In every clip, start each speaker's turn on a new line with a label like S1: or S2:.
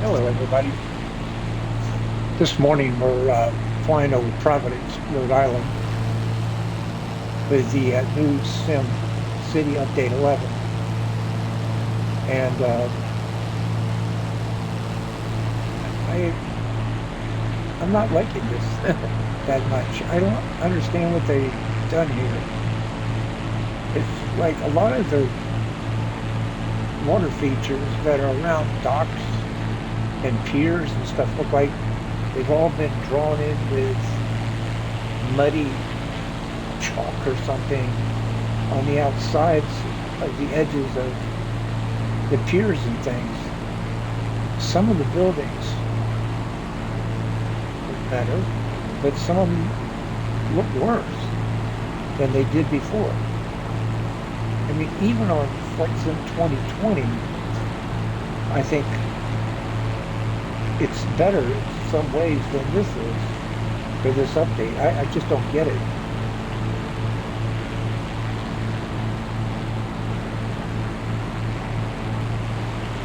S1: Hello, everybody. This morning we're flying over Providence, Rhode Island, with the new Sim City Update 11, and I I'm not liking this that much. I don't understand what they've done here. It's like a lot of the water features that are around docks and piers and stuff look like they've all been drawn in with muddy chalk or something on the outsides of the edges of the piers and things. Some of the buildings look better, but some of them look worse than they did before. I mean, even on Flight Sim 2020, I think it's better in some ways than this is for this update. I just don't get it.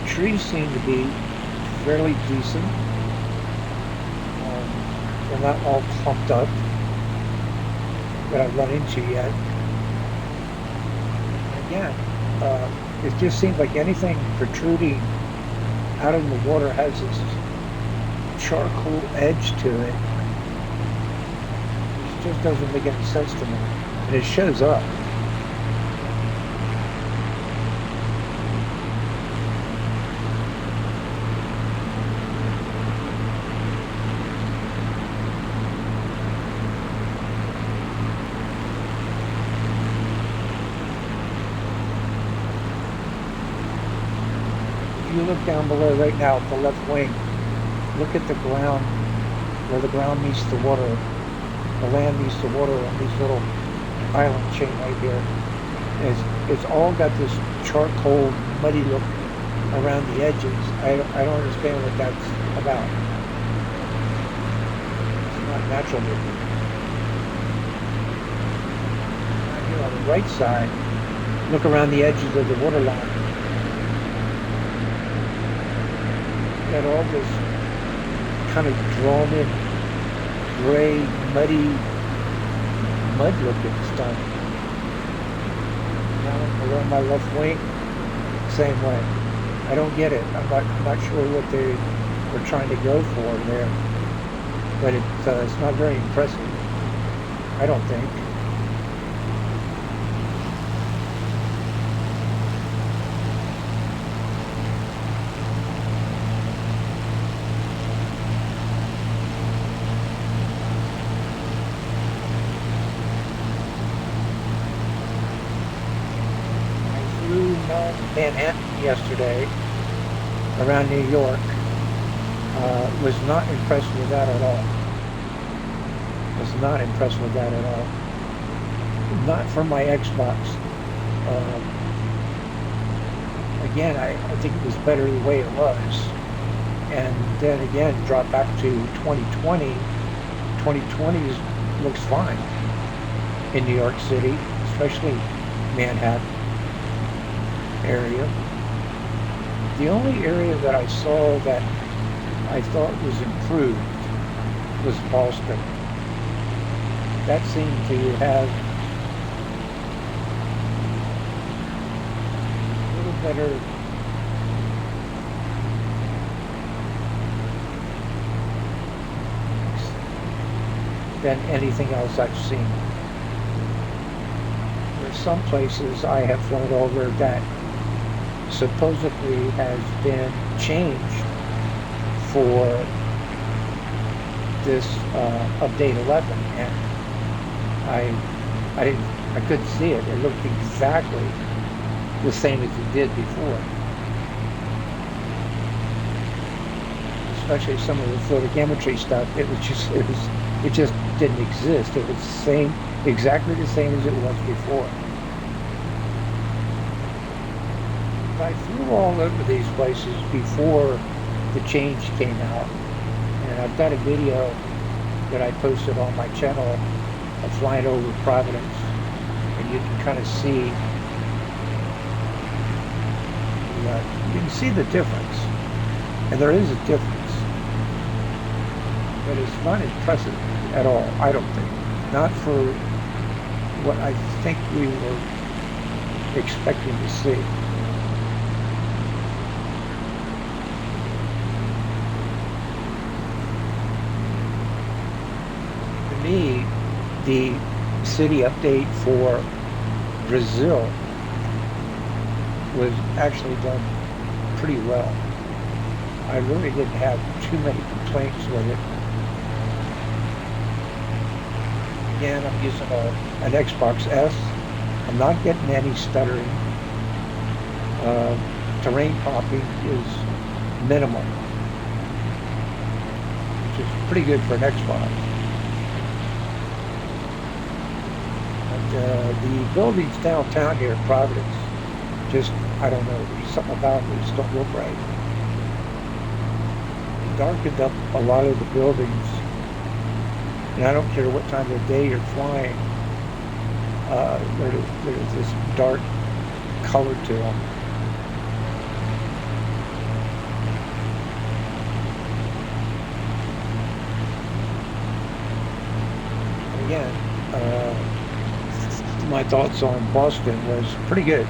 S1: Trees seem to be fairly decent. They're not all clumped up that I've run into yet. Again, it just seems like anything protruding out of the water has this charcoal edge to it. It just doesn't make any sense to me. And it shows up. If you look down below right now at the left wing, look at the ground, where the ground meets the water, the land meets the water on this little island chain right here. It's all got this charcoal, muddy look around the edges. I don't understand what that's about. It's not natural looking. Right here on the right side, look around the edges of the water line. Got all this kind of drawn in gray, muddy, mud looking stuff. Now below my left wing, same way. I don't get it. I'm not sure what they were trying to go for there, but it's not very impressive, I don't think. Manhattan yesterday around New York. Was not impressed with that at all. Was not impressed with that at all. Not for my Xbox. Again, I think it was better the way it was. And then again, drop back to 2020. 2020 looks fine in New York City, especially Manhattan area. The only area that I saw that I thought was improved was Boston. That seemed to have a little better than anything else I've seen. There's some places I have flown over that supposedly has been changed for this update 11, and I couldn't see it. It looked exactly the same as it did before. Especially some of the photogrammetry stuff. It just didn't exist. It was exactly the same as it was before. I flew all over these places before the change came out, and I've got a video that I posted on my channel of flying over Providence, and you can kind of see you can see the difference. And there is a difference, but it's not impressive at all, I don't think. Not for what I think we were expecting to see. To me, the city update for Brazil was actually done pretty well. I really didn't have too many complaints with it. Again, I'm using an Xbox S. I'm not getting any stuttering. Terrain popping is minimal, which is pretty good for an Xbox. But the buildings downtown here in Providence, just, I don't know, there's something about them that just don't look right. It darkened up a lot of the buildings, and I don't care what time of day you're flying, there's this dark color to them. And again, my thoughts on Boston was pretty good.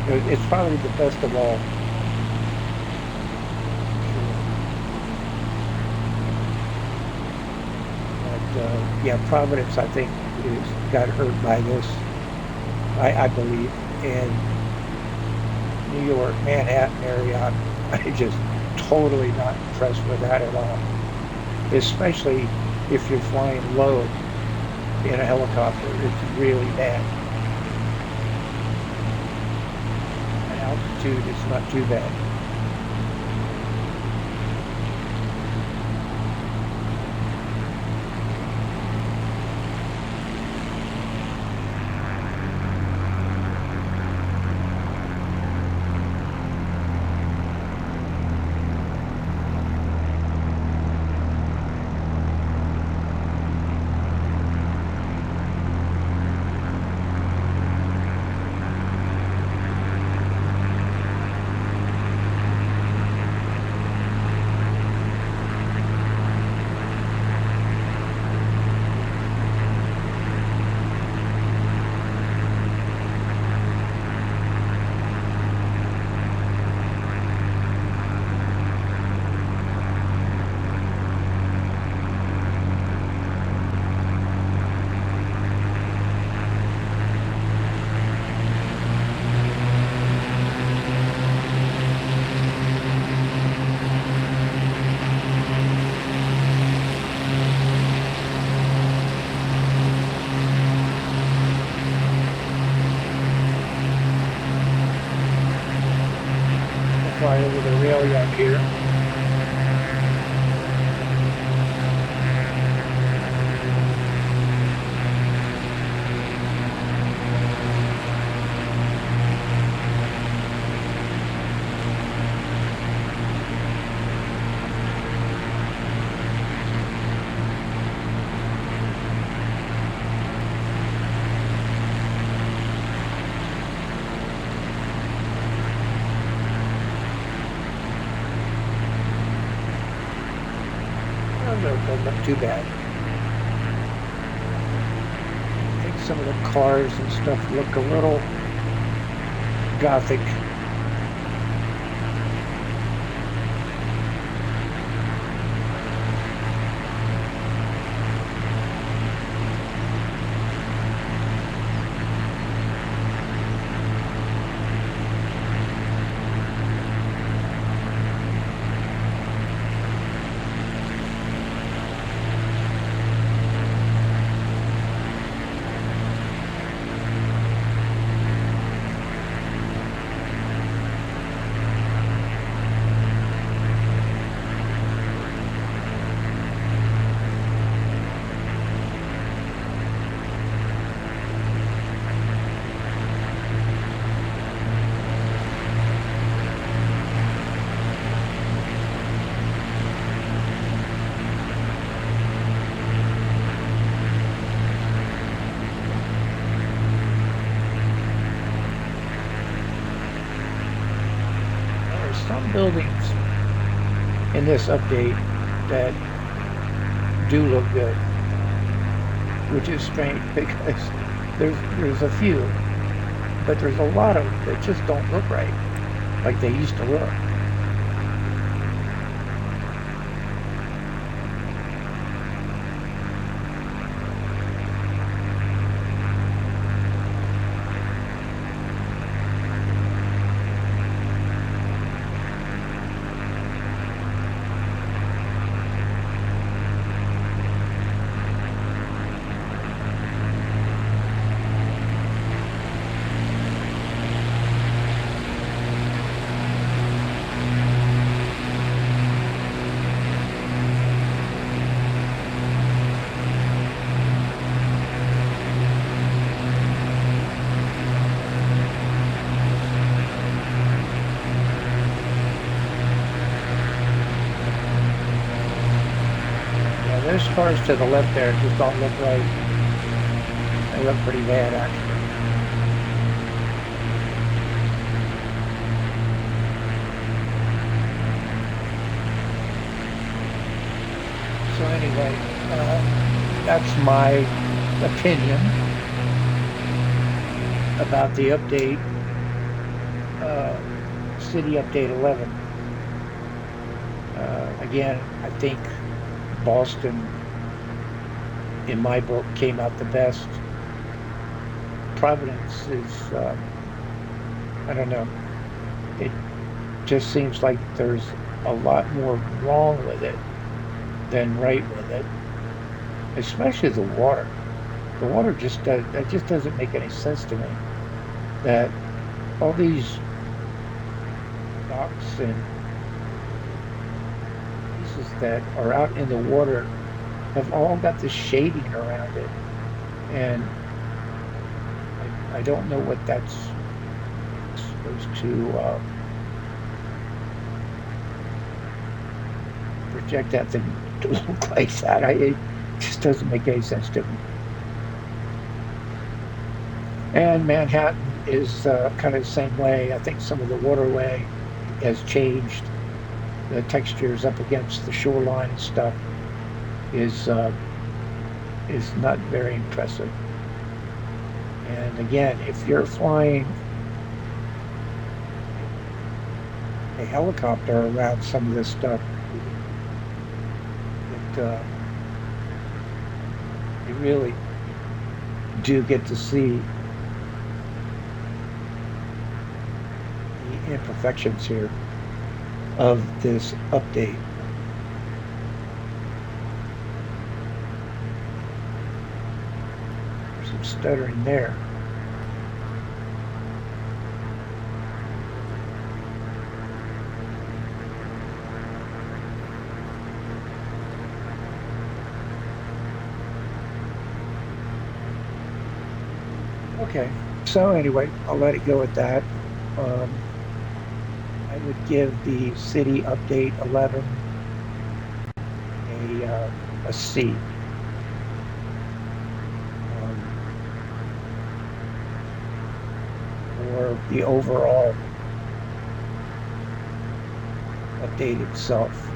S1: It's probably the best of all. But yeah, Providence, I think, got hurt by this, I believe. And New York, Manhattan area, I just totally not impressed with that at all. Especially if you're flying low in a helicopter, it's really bad. At altitude, it's not too bad. Fly over the rail yard here. Not too bad. I think some of the cars and stuff look a little gothic. in this update that do look good, which is strange because there's a few, but there's a lot of them that just don't look right like they used to look. There's cars to the left there just don't look right. They look pretty bad, actually. So anyway, that's my opinion about the update, City Update 11. Again, I think Boston, in my book, came out the best. Providence is, I don't know, it just seems like there's a lot more wrong with it than right with it, especially the water. The water that just doesn't make any sense to me. That all these docks and pieces that are out in the water have all got this shading around it, and I don't know what that's supposed to project that thing to look like that. It just doesn't make any sense to me. And Manhattan is kind of the same way. I think some of the waterway has changed. The textures up against the shoreline and stuff is not very impressive. And again, if you're flying a helicopter around some of this stuff, you really do get to see the imperfections here of this update. There's some stuttering there. Okay, so anyway, I'll let it go at that. I would give the City Update 11 a C. For the overall update itself.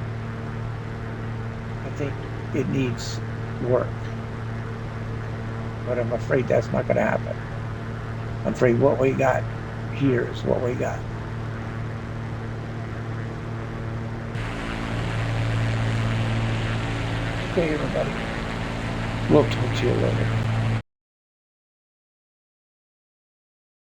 S1: I think it needs work, but I'm afraid that's not going to happen. I'm afraid what we got here is what we got. Okay, everybody. We'll talk to you later.